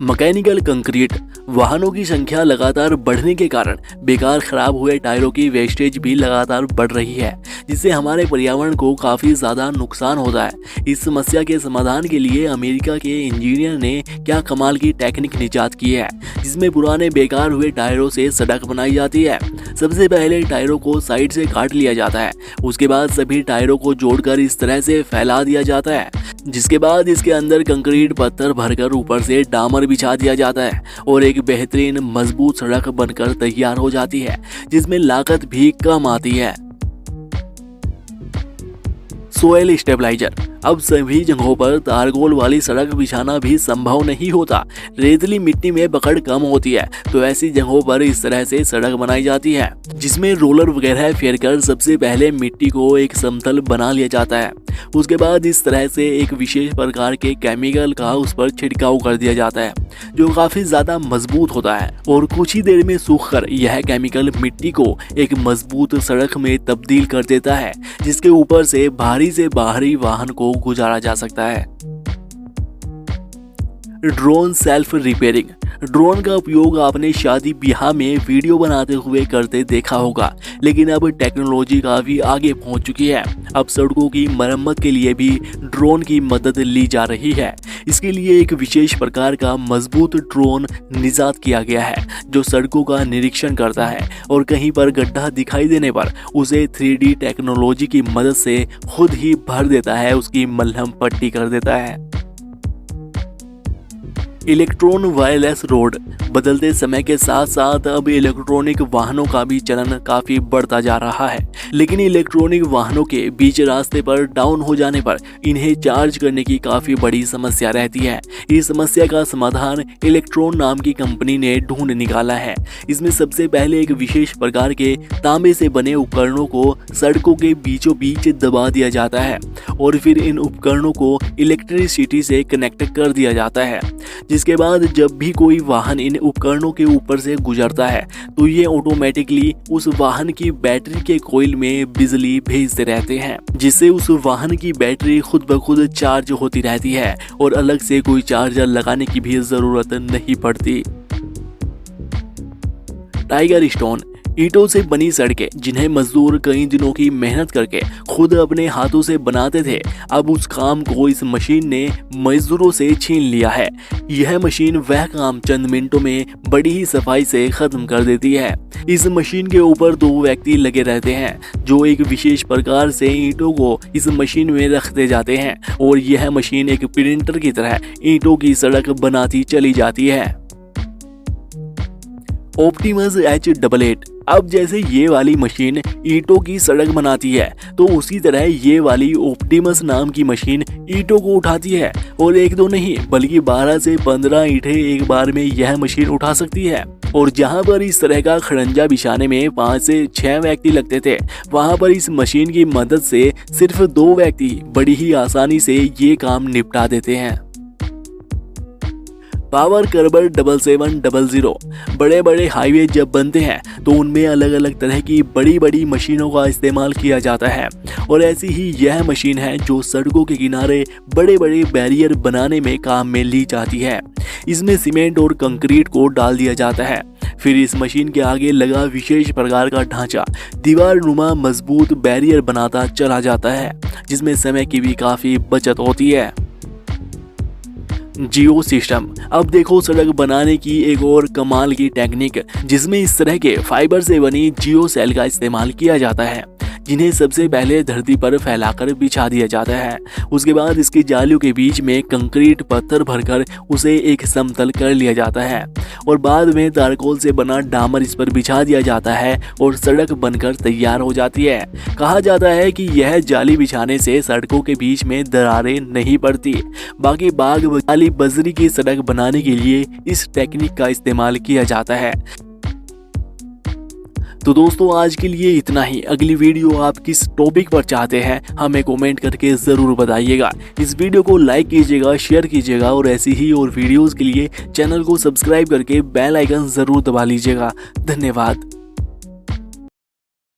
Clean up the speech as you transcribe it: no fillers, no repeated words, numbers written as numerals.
Mechanical concrete वाहनों की संख्या लगातार बढ़ने के कारण बेकार खराब हुए टायरों की वेस्टेज भी लगातार बढ़ रही है, जिससे हमारे पर्यावरण को काफ़ी ज़्यादा नुकसान होता है। इस समस्या के समाधान के लिए अमेरिका के इंजीनियर ने क्या कमाल की टेक्निक निजात की है, जिसमें पुराने बेकार हुए टायरों से सड़क बनाई जाती है। सबसे पहले टायरों को साइड से काट लिया जाता है, उसके बाद सभी टायरों को जोड़कर इस तरह से फैला दिया जाता है, जिसके बाद इसके अंदर कंक्रीट पत्थर भरकर ऊपर से डामर बिछा दिया जाता है और एक बेहतरीन मजबूत सड़क बनकर तैयार हो जाती है, जिसमें लागत भी कम आती है। Soil stabiliser. अब सभी जगहों पर तारगोल वाली सड़क बिछाना भी संभव नहीं होता। रेतली मिट्टी में पकड़ कम होती है, तो ऐसी जगहों पर इस तरह से सड़क बनाई जाती है, जिसमें रोलर वगैरह फेरकर सबसे पहले मिट्टी को एक समतल बना लिया जाता है। उसके बाद इस तरह से एक विशेष प्रकार के केमिकल का उस पर छिड़काव कर दिया जाता है, जो काफी ज्यादा मजबूत होता है और कुछ ही देर में सूखकर यह केमिकल मिट्टी को एक मजबूत सड़क में तब्दील कर देता है, जिसके ऊपर से बाहरी वाहन को गुजारा जा सकता है। Drone self repairing. ड्रोन का उपयोग आपने शादी ब्याह में वीडियो बनाते हुए करते देखा होगा, लेकिन अब टेक्नोलॉजी काफी आगे पहुंच चुकी है। अब सड़कों की मरम्मत के लिए भी ड्रोन की मदद ली जा रही है। इसके लिए एक विशेष प्रकार का मजबूत ड्रोन निजात किया गया है, जो सड़कों का निरीक्षण करता है और कहीं पर गड्ढा दिखाई देने पर उसे 3D टेक्नोलॉजी की मदद से खुद ही भर देता है, उसकी मलहम पट्टी कर देता है। Electron wireless road. बदलते समय के साथ साथ अब इलेक्ट्रॉनिक वाहनों का भी चलन काफी बढ़ता जा रहा है, लेकिन इलेक्ट्रॉनिक वाहनों के बीच रास्ते पर डाउन हो जाने पर इन्हें चार्ज करने की काफी बड़ी समस्या रहती है। इस समस्या का समाधान इलेक्ट्रॉन नाम की कंपनी ने ढूंढ निकाला है। इसमें सबसे पहले एक विशेष प्रकार के तांबे से बने उपकरणों को सड़कों के बीचों बीच दबा दिया जाता है और फिर इन उपकरणों को इलेक्ट्रिसिटी से कनेक्ट कर दिया जाता है, जिसके बाद जब भी कोई वाहन इन उपकरणों के ऊपर से गुजरता है तो ये ऑटोमेटिकली उस वाहन की बैटरी के कॉइल में बिजली भेजते रहते हैं, जिससे उस वाहन की बैटरी खुद ब खुद चार्ज होती रहती है और अलग से कोई चार्जर लगाने की भी जरूरत नहीं पड़ती। Tiger stone. ईंटों से बनी सड़कें, जिन्हें मजदूर कई दिनों की मेहनत करके खुद अपने हाथों से बनाते थे, अब उस काम को इस मशीन ने मजदूरों से छीन लिया है। यह मशीन वह काम चंद मिनटों में बड़ी ही सफाई से खत्म कर देती है। इस मशीन के ऊपर 2 व्यक्ति लगे रहते हैं, जो एक विशेष प्रकार से ईंटों को इस मशीन में रखते जाते हैं और यह मशीन एक प्रिंटर की तरह ईंटों की सड़क बनाती चली जाती है। Optimus H88। अब जैसे ये वाली मशीन ईंटों की सड़क बनाती है, तो उसी तरह ये वाली ऑप्टिमस नाम की मशीन ईंटों को उठाती है और 1-2 नहीं बल्कि 12 से 15 ईंटें एक बार में यह मशीन उठा सकती है। और जहां पर इस तरह का खड़ंजा बिछाने में 5 से 6 व्यक्ति लगते थे, वहां पर इस मशीन की मदद से सिर्फ 2 व्यक्ति बड़ी ही आसानी से ये काम निपटा देते हैं। Power Kerber 7700। बड़े बड़े हाईवे जब बनते हैं तो उनमें अलग अलग तरह की बड़ी बड़ी मशीनों का इस्तेमाल किया जाता है और ऐसी ही यह मशीन है जो सड़कों के किनारे बड़े बड़े बैरियर बनाने में काम में ली जाती है। इसमें सीमेंट और कंक्रीट को डाल दिया जाता है, फिर इस मशीन के आगे लगा विशेष प्रकार का ढांचा दीवार नुमा मजबूत बैरियर बनाता चला जाता है, जिसमें समय की भी काफी बचत होती है। जियो सिस्टम। अब देखो सड़क बनाने की एक और कमाल की टेक्निक, जिसमें इस तरह के फाइबर से बनी जियो सेल का इस्तेमाल किया जाता है, जिन्हें सबसे पहले धरती पर फैलाकर बिछा दिया जाता है। उसके बाद इसकी जालियों के बीच में कंक्रीट पत्थर भरकर उसे एक समतल कर लिया जाता है और बाद में तारकोल से बना डामर इस पर बिछा दिया जाता है और सड़क बनकर तैयार हो जाती है। कहा जाता है कि यह जाली बिछाने से सड़कों के बीच में दरारें नहीं पड़ती। बाकी बाग वाली बजरी की सड़क बनाने के लिए इस टेक्निक का इस्तेमाल किया जाता है। तो दोस्तों आज के लिए इतना ही। अगली वीडियो आप किस टॉपिक पर चाहते हैं हमें कमेंट करके ज़रूर बताइएगा। इस वीडियो को लाइक कीजिएगा, शेयर कीजिएगा और ऐसी ही और वीडियोस के लिए चैनल को सब्सक्राइब करके बेल आइकन ज़रूर दबा लीजिएगा। धन्यवाद।